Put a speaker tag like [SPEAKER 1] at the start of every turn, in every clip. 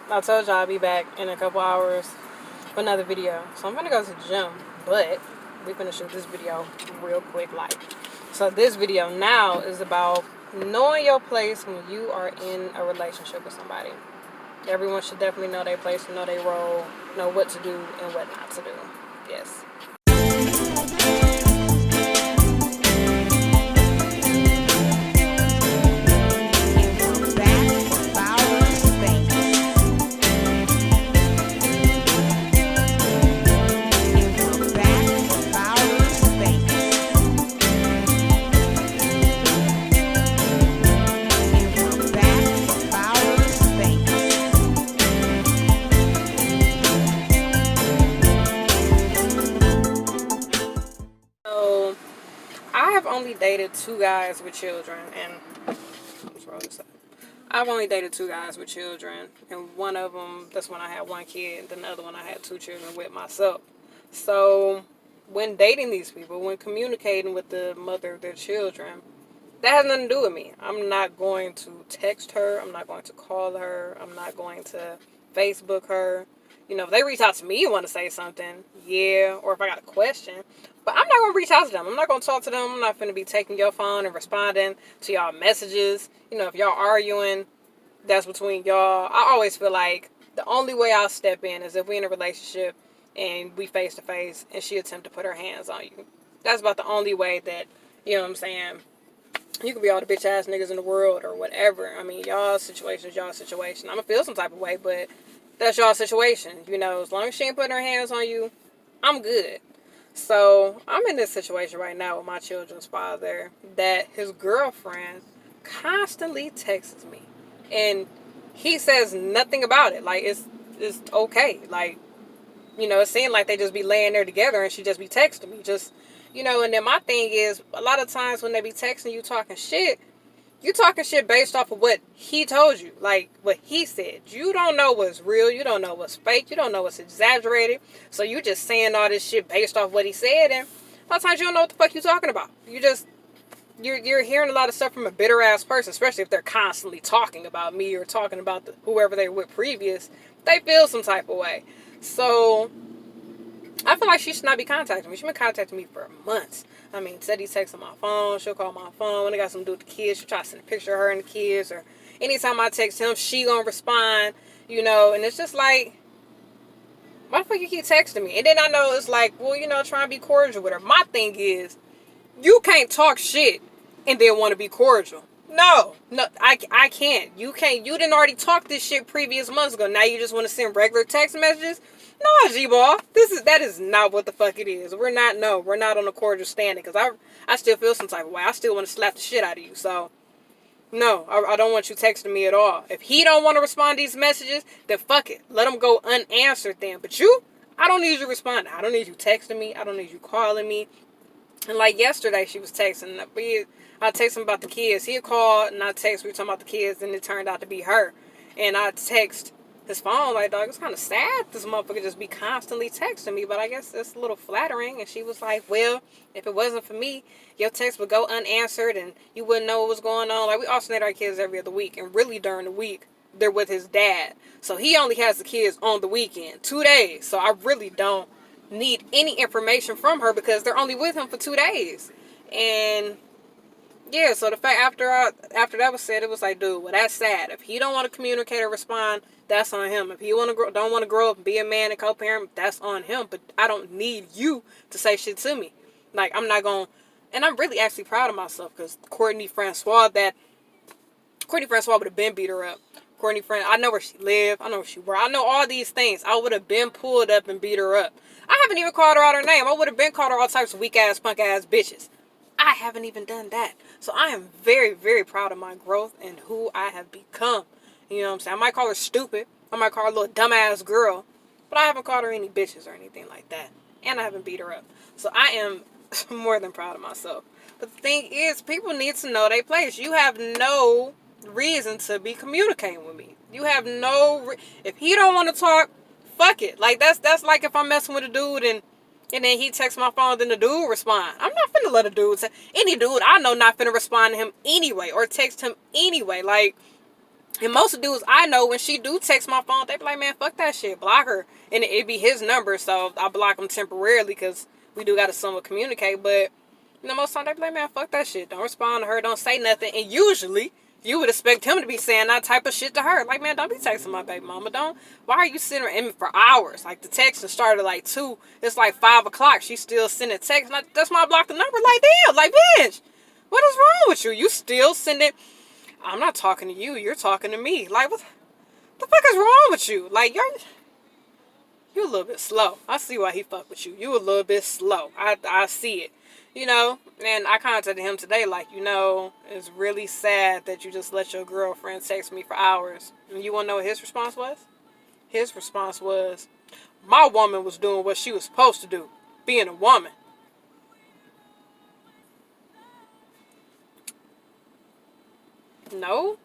[SPEAKER 1] I told y'all I'll be back in a couple hours for another video. So I'm gonna go to the gym, but we're gonna shoot this video real quick. So this video now is about knowing your place when you are in a relationship with somebody. Everyone should definitely know their place, know their role, know what to do and what not to do. Yes. So I have only dated two guys with children, and let's roll this up. I've only dated two guys with children, and one of them, that's when I had one kid, and then the other one I had two children with myself. So when dating these people, when communicating with the mother of their children, that has nothing to do with me. I'm not going to text her. I'm not going to call her. I'm not going to Facebook her. You know, if they reach out to me and want to say something, yeah, or if I got a question, but I'm not going to reach out to them. I'm not going to talk to them. I'm not going to be taking your phone and responding to y'all messages. You know, if y'all arguing, that's between y'all. I always feel like the only way I'll step in is if we in a relationship and we face to face and she attempt to put her hands on you. That's about the only way that, you know what I'm saying, you could be all the bitch ass niggas in the world or whatever. I mean, y'all's situation is y'all's situation. I'm gonna feel some type of way, but that's y'all's situation. You know, as long as she ain't putting her hands on you, I'm good. So I'm in this situation right now with my children's father that his girlfriend constantly texts me, and he says nothing about it. Like it's okay. Like, you know, it seemed like they just be laying there together and she just be texting me. Just, you know, and then my thing is, a lot of times when they be texting you talking shit, you talking shit based off of what he told you. Like, what he said. You don't know what's real. You don't know what's fake. You don't know what's exaggerated. So you just saying all this shit based off what he said. And a lot of times you don't know what the fuck you talking about. You're hearing a lot of stuff from a bitter ass person, especially if they're constantly talking about me or talking about whoever they were with previous. They feel some type of way. So I feel like she should not be contacting me. She's been contacting me for months. I mean, said he texts on my phone. She'll call my phone. When they got something to do with the kids, she'll try to send a picture of her and the kids. Or anytime I text him, she gonna respond, you know. And it's just like, why the fuck you keep texting me? And then I know it's like, well, you know, trying to be cordial with her. My thing is, you can't talk shit and then want to be cordial. No, I can't. You can't. You didn't already talk this shit previous months ago. Now you just want to send regular text messages? No, G-ball. That is not what the fuck it is. We're not on a cordial standing, because I still feel some type of way. I still want to slap the shit out of you. So, no, I don't want you texting me at all. If he don't want to respond to these messages, then fuck it. Let them go unanswered then. But you, I don't need you responding. I don't need you texting me. I don't need you calling me. And like yesterday, she was texting. I text him about the kids. He had called, and I text. We were talking about the kids, and it turned out to be her. And I text his phone like, dog, it's kind of sad this motherfucker just be constantly texting me. But I guess it's a little flattering. And she was like, well, if it wasn't for me, your text would go unanswered, and you wouldn't know what was going on. Like, we alternate our kids every other week, and really during the week, they're with his dad. So he only has the kids on the weekend, 2 days. So I really don't need any information from her because they're only with him for 2 days. And yeah, so the fact after that was said, it was like, dude, well, that's sad. If he don't want to communicate or respond, that's on him. If he don't want to grow up and be a man and co-parent, that's on him. But I don't need you to say shit to me. Like, I'm not going, and I'm really actually proud of myself, because Courtney Francois would have been beat her up. I know where she lived. I know where she worked. I know all these things. I would have been pulled up and beat her up. I haven't even called her out her name. I would have been called her all types of weak ass, punk ass bitches. I haven't even done that. So I am very, very proud of my growth and who I have become. You know what I'm saying? I might call her stupid. I might call her a little dumbass girl. But I haven't called her any bitches or anything like that. And I haven't beat her up. So I am more than proud of myself. But the thing is, people need to know their place. You have no reason to be communicating with me. You have no if he don't want to talk, fuck it. Like, that's like if I'm messing with a dude and then he texts my phone, then the dude respond. I'm not finna let a dude any dude I know not finna respond to him anyway or text him anyway. Like, And most of the dudes I know, when she do text my phone, they be like, man, fuck that shit, block her. And it be his number, so I block him temporarily because we do got to somewhat communicate. But, most of the time they be like, man, fuck that shit. Don't respond to her, don't say nothing. And usually, you would expect him to be saying that type of shit to her. Like, man, don't be texting my baby mama. Why are you sitting in for hours? Like, the text started like 2. It's like 5 o'clock. She's still sending texts. That's why I blocked the number. Like, damn. Like, bitch, what is wrong with you? You still sending. I'm not talking to you. You're talking to me. Like, what the fuck is wrong with you? Like, you're a little bit slow. I see why he fuck with you. You a little bit slow. I see it. And I contacted him today, like, it's really sad that you just let your girlfriend text me for hours. And you want to know what his response was? His response was, my woman was doing what she was supposed to do, being a woman. No.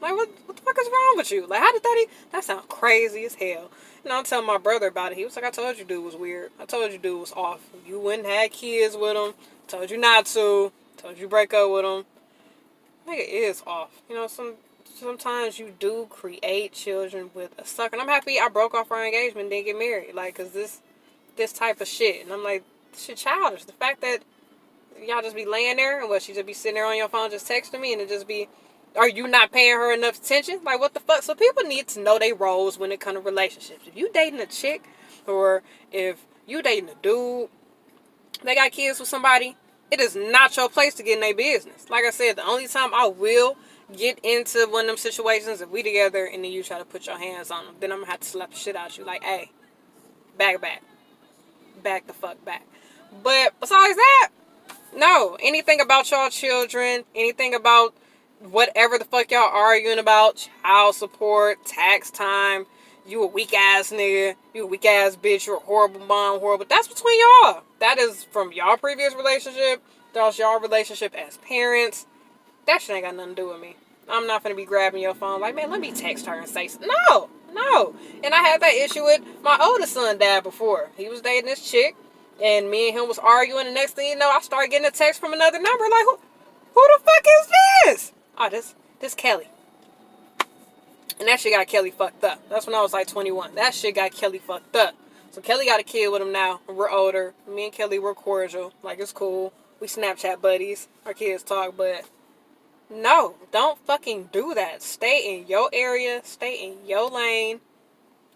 [SPEAKER 1] Like, what the fuck is wrong with you? Like, how did that sound crazy as hell. I'm telling my brother about it. He was like, I told you dude was weird. I told you dude was off. You wouldn't have kids with him. Told you not to. Told you break up with him. Nigga is off. Sometimes you do create children with a sucker. And I'm happy I broke off our engagement and didn't get married. Like, cause this type of shit. And I'm like, this shit childish. The fact that y'all just be laying there and she just be sitting there on your phone just texting me and it just be, are you not paying her enough attention? Like, what the fuck? So people need to know their roles when it comes to relationships. If you dating a chick or if you dating a dude, they got kids with somebody, it is not your place to get in their business. Like I said, the only time I will get into one of them situations if we together and then you try to put your hands on them, then I'm going to have to slap the shit out of you. Like, hey, back the fuck back. But besides that, no. Anything about y'all children, anything about whatever the fuck y'all arguing about, child support, tax time, you a weak ass nigga, you a weak ass bitch, you're a horrible mom, horrible. That's between y'all. That is from y'all previous relationship. That's y'all relationship as parents. That shit ain't got nothing to do with me. I'm not gonna be grabbing your phone like, man, let me text her and say no. And I had that issue with my oldest son dad before. He was dating this chick and me and him was arguing, and next thing you know, I started getting a text from another number like, who the fuck is this? Oh, this Kelly. And that shit got Kelly fucked up. That's when I was like 21. That shit got Kelly fucked up. So Kelly got a kid with him now. We're older. Me and Kelly, we're cordial. Like, it's cool. We Snapchat buddies. Our kids talk, but no, don't fucking do that. Stay in your area. Stay in your lane.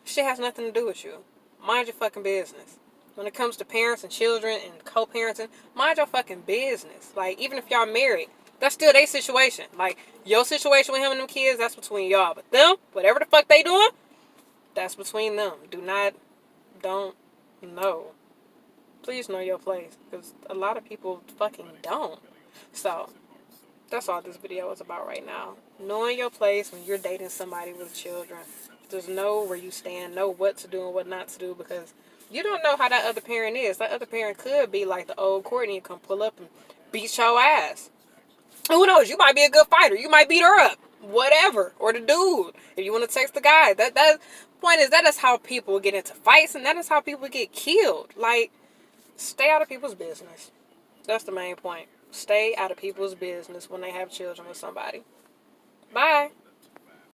[SPEAKER 1] Shit has nothing to do with you. Mind your fucking business. When it comes to parents and children and co-parenting, mind your fucking business. Like, even if y'all married, that's still their situation. Like, your situation with him and them kids, that's between y'all. But them, whatever the fuck they doing, that's between them. Don't know. Please know your place. Because a lot of people fucking don't. So, that's all this video is about right now. Knowing your place when you're dating somebody with children. Just know where you stand. Know what to do and what not to do. Because you don't know how that other parent is. That other parent could be like the old Courtney and come pull up and beat your ass. Who knows? You might be a good fighter. You might beat her up. Whatever. Or the dude. If you want to text the guy. That point is, that is how people get into fights. And that is how people get killed. Like, stay out of people's business. That's the main point. Stay out of people's business when they have children with somebody. Bye.